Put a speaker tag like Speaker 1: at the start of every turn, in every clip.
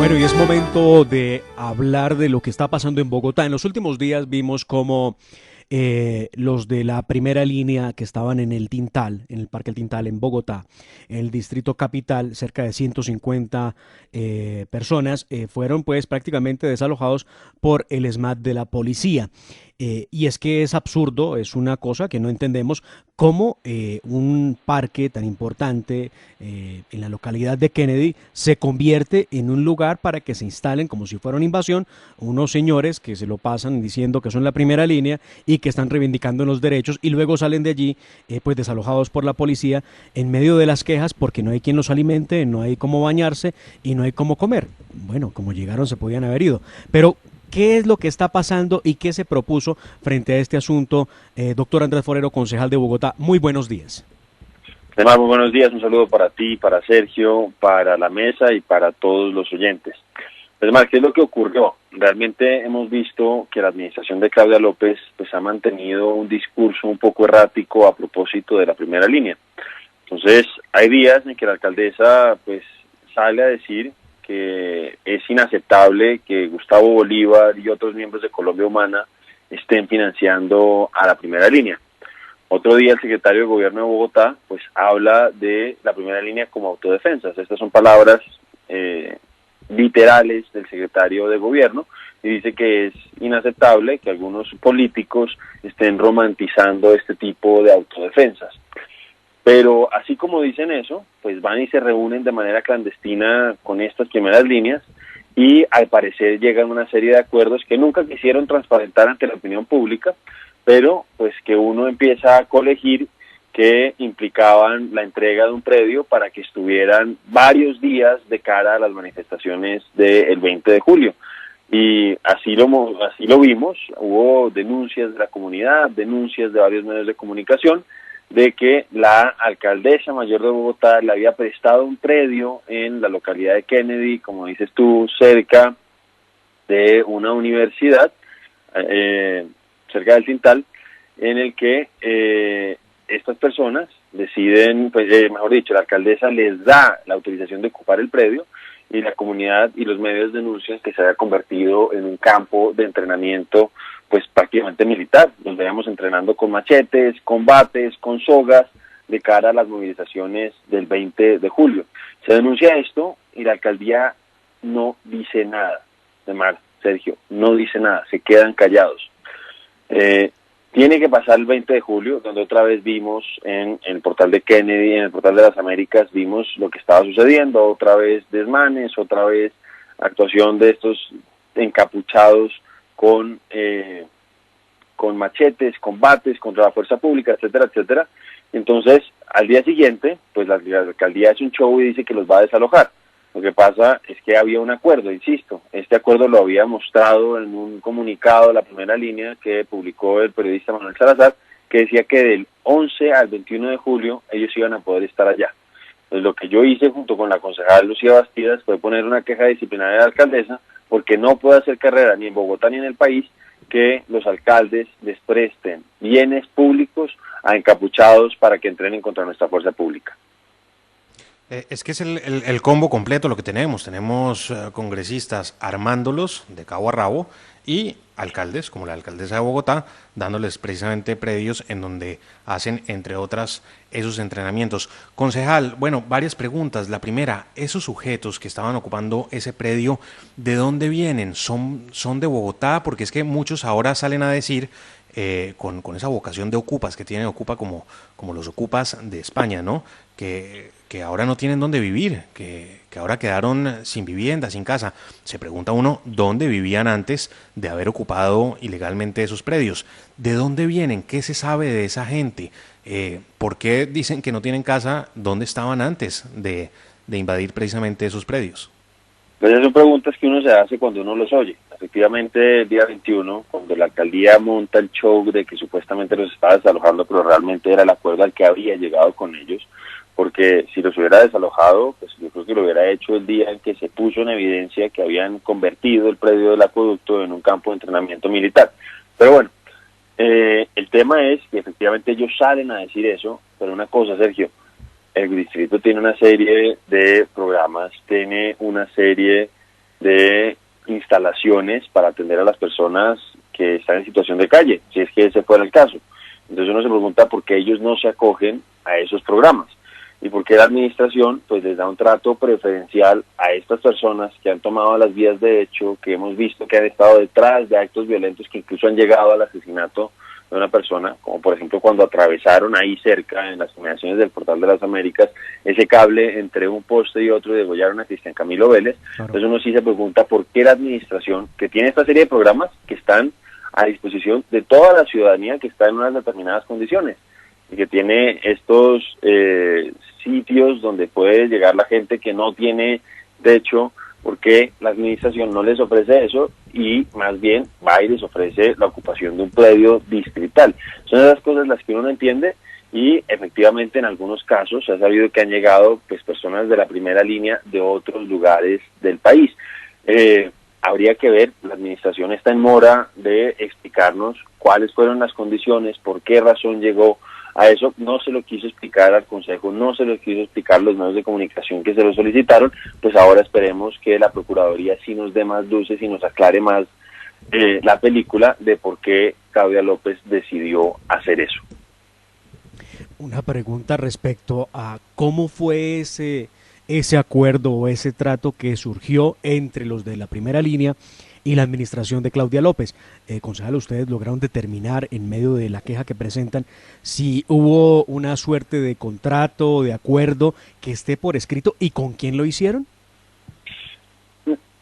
Speaker 1: Bueno, y es momento de hablar de lo que está pasando en Bogotá. En los últimos días vimos cómo los de la primera línea que estaban en el Tintal, en el Parque El Tintal en Bogotá, en el Distrito Capital, cerca de 150 personas, fueron pues prácticamente desalojados por el ESMAD de la policía. Y es que es absurdo, es una cosa que no entendemos, cómo un parque tan importante en la localidad de Kennedy se convierte en un lugar para que se instalen, como si fuera una invasión, unos señores que se lo pasan diciendo que son la primera línea y que están reivindicando los derechos y luego salen de allí pues desalojados por la policía en medio de las quejas porque no hay quien los alimente, no hay cómo bañarse y no hay cómo comer. Bueno, como llegaron se podían haber ido, pero ¿qué es lo que está pasando y qué se propuso frente a este asunto? Doctor Andrés Forero, concejal de Bogotá, muy buenos días.
Speaker 2: Además, muy buenos días, un saludo para ti, para Sergio, para la mesa y para todos los oyentes. Además, ¿qué es lo que ocurrió? Realmente hemos visto que la administración de Claudia López pues ha mantenido un discurso un poco errático a propósito de la primera línea. Entonces, hay días en que la alcaldesa pues sale a decir que es inaceptable que Gustavo Bolívar y otros miembros de Colombia Humana estén financiando a la primera línea. Otro día el secretario de Gobierno de Bogotá pues habla de la primera línea como autodefensas. Estas son palabras literales del secretario de Gobierno y dice que es inaceptable que algunos políticos estén romantizando este tipo de autodefensas. Pero así como dicen eso, pues van y se reúnen de manera clandestina con estas primeras líneas y al parecer llegan a una serie de acuerdos que nunca quisieron transparentar ante la opinión pública, pero pues que uno empieza a colegir que implicaban la entrega de un predio para que estuvieran varios días de cara a las manifestaciones del 20 de julio. Y así lo vimos, hubo denuncias de la comunidad, denuncias de varios medios de comunicación, de que la alcaldesa mayor de Bogotá le había prestado un predio en la localidad de Kennedy, como dices tú, cerca de una universidad, cerca del Tintal, en el que estas personas deciden, pues, mejor dicho, la alcaldesa les da la autorización de ocupar el predio y la comunidad y los medios denuncian que se haya convertido en un campo de entrenamiento pues prácticamente militar. Nos veíamos entrenando con machetes, con bates, con sogas, de cara a las movilizaciones del 20 de julio. Se denuncia esto y la alcaldía no dice nada. Además, Sergio, no dice nada, se quedan callados. Tiene que pasar el 20 de julio, donde otra vez vimos en el portal de Kennedy, en el portal de las Américas, vimos lo que estaba sucediendo, otra vez desmanes, otra vez actuación de estos encapuchados con machetes, combates contra la fuerza pública, etcétera, etcétera. Entonces, al día siguiente, pues la alcaldía hace un show y dice que los va a desalojar. Lo que pasa es que había un acuerdo, insisto, este acuerdo lo había mostrado en un comunicado de la primera línea que publicó el periodista Manuel Salazar, que decía que del 11 al 21 de julio ellos iban a poder estar allá. Entonces, lo que yo hice junto con la concejal Lucía Bastidas fue poner una queja disciplinaria a la alcaldesa, porque no puede hacer carrera ni en Bogotá ni en el país que los alcaldes les presten bienes públicos a encapuchados para que entrenen contra nuestra fuerza pública.
Speaker 3: Es que es el combo completo lo que tenemos. Tenemos congresistas armándolos de cabo a rabo y alcaldes, como la alcaldesa de Bogotá, dándoles precisamente predios en donde hacen, entre otras, esos entrenamientos. Concejal, bueno, varias preguntas. La primera, esos sujetos que estaban ocupando ese predio, ¿de dónde vienen? ¿Son de Bogotá? Porque es que muchos ahora salen a decir, con esa vocación de ocupas que tienen Ocupa como los ocupas de España, ¿no? Que ahora no tienen dónde vivir, que ahora quedaron sin vivienda, sin casa. Se pregunta uno dónde vivían antes de haber ocupado ilegalmente esos predios. ¿De dónde vienen? ¿Qué se sabe de esa gente? ¿Por qué dicen que no tienen casa? ¿Dónde estaban antes de invadir precisamente esos predios?
Speaker 2: Pues esas son preguntas que uno se hace cuando uno los oye. Efectivamente, el día 21, cuando la alcaldía monta el show de que supuestamente los estaba desalojando, pero realmente era el acuerdo al que había llegado con ellos, porque si los hubiera desalojado, pues yo creo que lo hubiera hecho el día en que se puso en evidencia que habían convertido el predio del acueducto en un campo de entrenamiento militar. Pero bueno, el tema es que efectivamente ellos salen a decir eso, pero una cosa, Sergio, el distrito tiene una serie de programas, tiene una serie de instalaciones para atender a las personas que están en situación de calle, si es que ese fuera el caso. Entonces uno se pregunta por qué ellos no se acogen a esos programas y por qué la administración pues les da un trato preferencial a estas personas que han tomado las vías de hecho, que hemos visto que han estado detrás de actos violentos que incluso han llegado al asesinato de una persona, como por ejemplo cuando atravesaron ahí cerca en las inmediaciones del Portal de las Américas ese cable entre un poste y otro y degollaron a Cristian Camilo Vélez. Claro. Entonces uno sí se pregunta por qué la administración, que tiene esta serie de programas que están a disposición de toda la ciudadanía que está en unas determinadas condiciones y que tiene estos sitios donde puede llegar la gente que no tiene techo, porque la administración no les ofrece eso y más bien va y les ofrece la ocupación de un predio distrital. Son esas cosas las que uno no entiende y efectivamente en algunos casos se ha sabido que han llegado pues personas de la primera línea de otros lugares del país. Habría que ver, la administración está en mora de explicarnos cuáles fueron las condiciones, por qué razón llegó a eso. No se lo quiso explicar al Consejo, no se lo quiso explicar los medios de comunicación que se lo solicitaron, pues ahora esperemos que la Procuraduría sí nos dé más luces y nos aclare más la película de por qué Claudia López decidió hacer eso.
Speaker 1: Una pregunta respecto a cómo fue ese acuerdo o ese trato que surgió entre los de la primera línea y la administración de Claudia López. Concejal, ustedes lograron determinar en medio de la queja que presentan si hubo una suerte de contrato, de acuerdo que esté por escrito y con quién lo hicieron.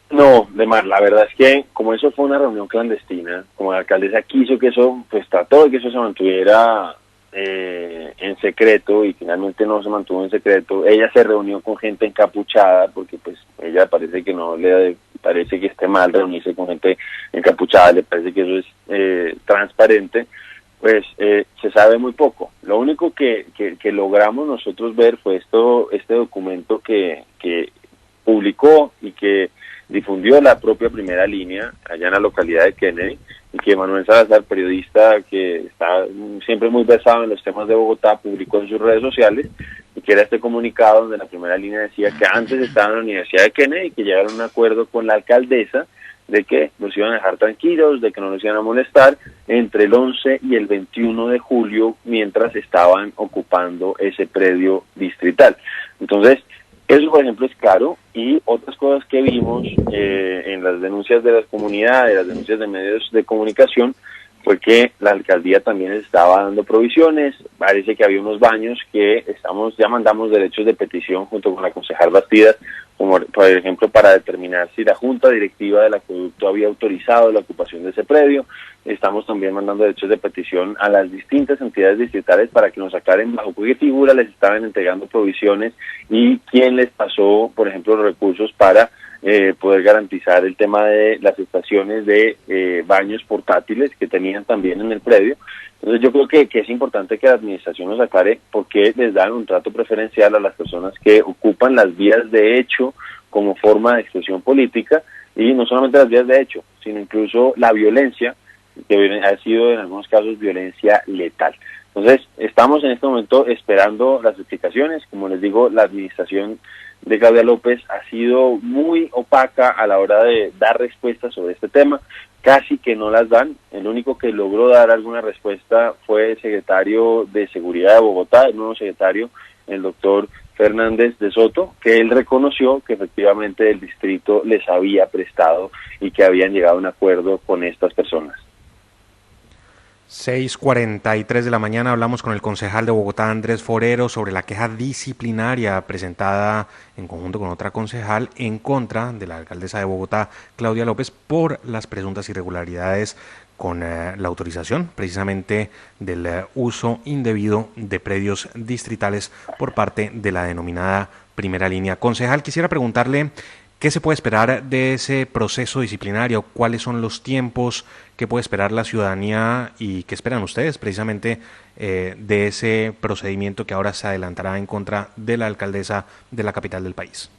Speaker 2: No, Demar, la verdad es que como eso fue una reunión clandestina, como la alcaldesa quiso que eso, pues trató de que eso se mantuviera en secreto y finalmente no se mantuvo en secreto. Ella se reunió con gente encapuchada porque pues ella parece que no le parece que esté mal reunirse con gente encapuchada, le parece que eso es transparente. Pues se sabe muy poco. Lo único que logramos nosotros ver fue este documento que publicó y que difundió la propia primera línea allá en la localidad de Kennedy, y que Manuel Salazar, periodista que está siempre muy versado en los temas de Bogotá, publicó en sus redes sociales, y que era este comunicado donde la primera línea decía que antes estaban en la Universidad de Kennedy y que llegaron a un acuerdo con la alcaldesa de que los iban a dejar tranquilos, de que no los iban a molestar entre el 11 y el 21 de julio mientras estaban ocupando ese predio distrital. Entonces, eso, por ejemplo, es claro, y otras cosas que vimos en las denuncias de las comunidades, las denuncias de medios de comunicación, fue que la alcaldía también estaba dando provisiones. Parece que había unos baños que ya mandamos derechos de petición junto con la concejal Bastidas, como por ejemplo para determinar si la junta directiva del acueducto había autorizado la ocupación de ese predio. Estamos también mandando derechos de petición a las distintas entidades distritales para que nos aclaren bajo qué figura les estaban entregando provisiones y quién les pasó, por ejemplo, los recursos para poder garantizar el tema de las estaciones de baños portátiles que tenían también en el predio. Entonces yo creo que es importante que la administración nos aclare por qué les dan un trato preferencial a las personas que ocupan las vías de hecho como forma de expresión política, y no solamente las vías de hecho, sino incluso la violencia, que ha sido en algunos casos violencia letal. Entonces estamos en este momento esperando las explicaciones. Como les digo, la administración de Claudia López ha sido muy opaca a la hora de dar respuestas sobre este tema, casi que no las dan. El único que logró dar alguna respuesta fue el secretario de Seguridad de Bogotá, el nuevo secretario, el doctor Fernández de Soto, que él reconoció que efectivamente el distrito les había prestado y que habían llegado a un acuerdo con estas personas.
Speaker 3: 6:43 de la mañana hablamos con el concejal de Bogotá, Andrés Forero, sobre la queja disciplinaria presentada en conjunto con otra concejal en contra de la alcaldesa de Bogotá, Claudia López, por las presuntas irregularidades con la autorización precisamente del uso indebido de predios distritales por parte de la denominada primera línea. Concejal, quisiera preguntarle ¿qué se puede esperar de ese proceso disciplinario? ¿Cuáles son los tiempos que puede esperar la ciudadanía y qué esperan ustedes precisamente de ese procedimiento que ahora se adelantará en contra de la alcaldesa de la capital del país?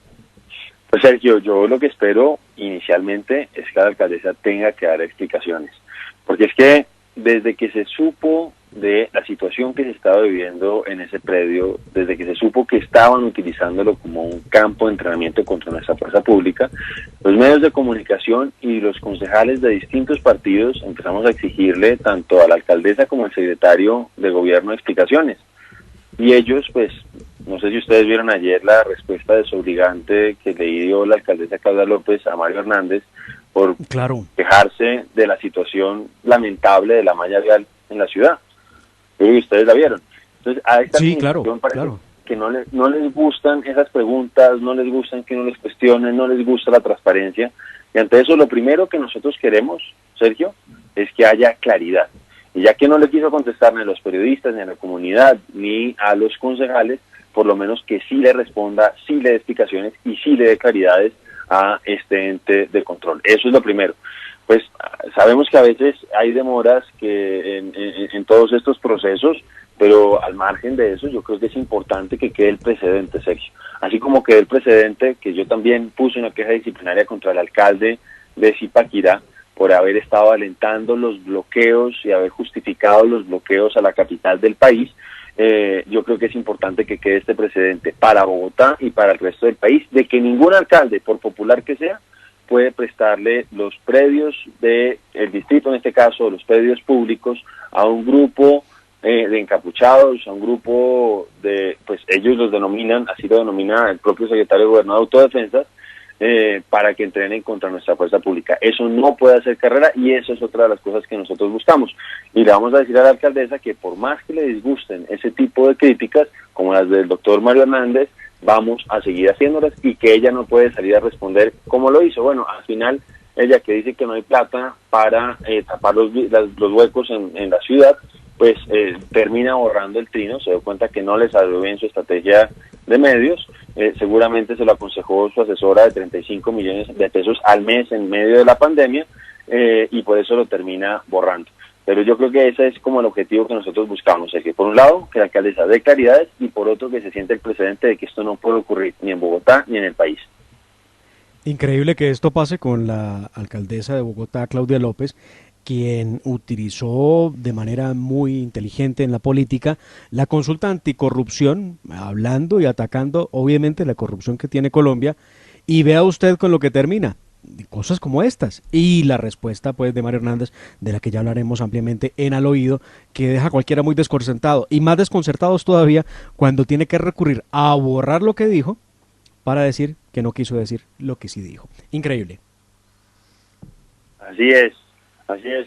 Speaker 2: Pues Sergio, yo lo que espero inicialmente es que la alcaldesa tenga que dar explicaciones, porque es que desde que se supo de la situación que se estaba viviendo en ese predio, desde que se supo que estaban utilizándolo como un campo de entrenamiento contra nuestra fuerza pública, Los medios de comunicación y los concejales de distintos partidos empezamos a exigirle tanto a la alcaldesa como al secretario de gobierno explicaciones. Y ellos, pues, no sé si ustedes vieron ayer la respuesta desobligante que le dio la alcaldesa Claudia López a Mario Hernández por quejarse de la situación lamentable de la malla vial en la ciudad. Creo que ustedes la vieron. Entonces, a esta parece que no les gustan esas preguntas, no les gustan que uno les cuestione, no les gusta la transparencia. Y ante eso, lo primero que nosotros queremos, Sergio, es que haya claridad. Y ya que no le quiso contestar ni a los periodistas, ni a la comunidad, ni a los concejales, por lo menos que sí le responda, sí le dé explicaciones y sí le dé claridades a este ente de control. Eso es lo primero. Pues sabemos que a veces hay demoras que en todos estos procesos, pero al margen de eso yo creo que es importante que quede el precedente, Sergio. Así como quede el precedente que yo también puse una queja disciplinaria contra el alcalde de Zipaquirá por haber estado alentando los bloqueos y haber justificado los bloqueos a la capital del país. Yo creo que es importante que quede este precedente para Bogotá y para el resto del país, de que ningún alcalde, por popular que sea, puede prestarle los predios del distrito, en este caso, los predios públicos, a un grupo de encapuchados, a un grupo de, pues ellos los denominan, así lo denomina el propio secretario de Gobierno de Autodefensas, para que entrenen contra nuestra fuerza pública. Eso no puede hacer carrera y eso es otra de las cosas que nosotros buscamos. Y le vamos a decir a la alcaldesa que por más que le disgusten ese tipo de críticas, como las del doctor Mario Hernández, vamos a seguir haciéndolas y que ella no puede salir a responder como lo hizo. Bueno, al final, ella que dice que no hay plata para tapar los huecos en la ciudad, pues termina borrando el trino, se dio cuenta que no le salió bien su estrategia de medios, seguramente se lo aconsejó su asesora de 35 millones de pesos al mes en medio de la pandemia, y por eso lo termina borrando. Pero yo creo que ese es como el objetivo que nosotros buscamos, es que por un lado que la alcaldesa dé claridades y por otro que se siente el precedente de que esto no puede ocurrir ni en Bogotá ni en el país.
Speaker 1: Increíble que esto pase con la alcaldesa de Bogotá, Claudia López, quien utilizó de manera muy inteligente en la política la consulta anticorrupción, hablando y atacando obviamente la corrupción que tiene Colombia, y vea usted con lo que termina, cosas como estas, y la respuesta pues de Mario Hernández, de la que ya hablaremos ampliamente en Al Oído, que deja a cualquiera muy desconcertado, y más desconcertados todavía cuando tiene que recurrir a borrar lo que dijo para decir que no quiso decir lo que sí dijo. Increíble.
Speaker 2: Así es,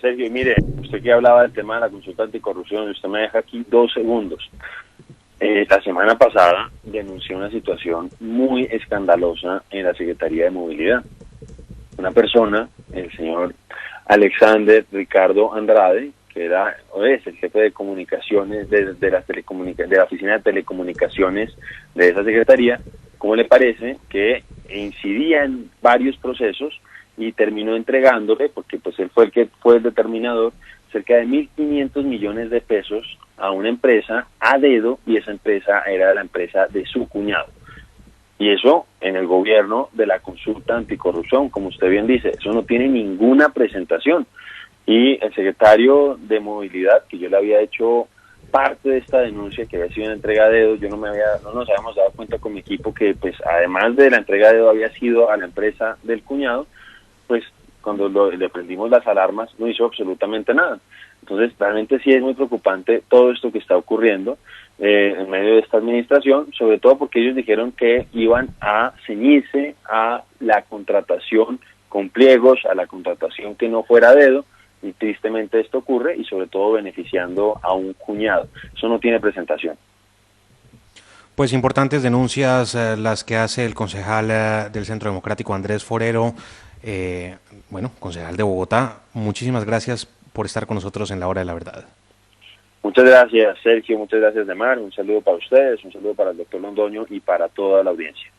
Speaker 2: Sergio. Y mire, usted que hablaba del tema de la consulta anticorrupción, usted me deja aquí 2 segundos. La semana pasada denunció una situación muy escandalosa en la Secretaría de Movilidad. Una persona, el señor Alexander Ricardo Andrade, que era o es el jefe de comunicaciones de la oficina de telecomunicaciones de esa secretaría, ¿cómo le parece que incidía en varios procesos y terminó entregándole, porque pues él fue el que fue el determinador, cerca de 1.500 millones de pesos a una empresa a dedo, y esa empresa era la empresa de su cuñado? Y eso en el gobierno de la consulta anticorrupción, como usted bien dice, eso no tiene ninguna presentación. Y el secretario de Movilidad, que yo le había hecho parte de esta denuncia, que había sido una entrega de dedo, no nos habíamos dado cuenta con mi equipo que pues además de la entrega de dedo había sido a la empresa del cuñado, pues cuando le prendimos las alarmas no hizo absolutamente nada. Entonces realmente sí es muy preocupante todo esto que está ocurriendo en medio de esta administración, sobre todo porque ellos dijeron que iban a ceñirse a la contratación con pliegos, a la contratación que no fuera a dedo, y tristemente esto ocurre, y sobre todo beneficiando a un cuñado. Eso no tiene presentación.
Speaker 3: Pues importantes denuncias las que hace el concejal del Centro Democrático, Andrés Forero, concejal de Bogotá. Muchísimas gracias por estar con nosotros en La Hora de la Verdad.
Speaker 2: Muchas gracias, Sergio, muchas gracias, Demar, un saludo para ustedes, un saludo para el doctor Londoño y para toda la audiencia.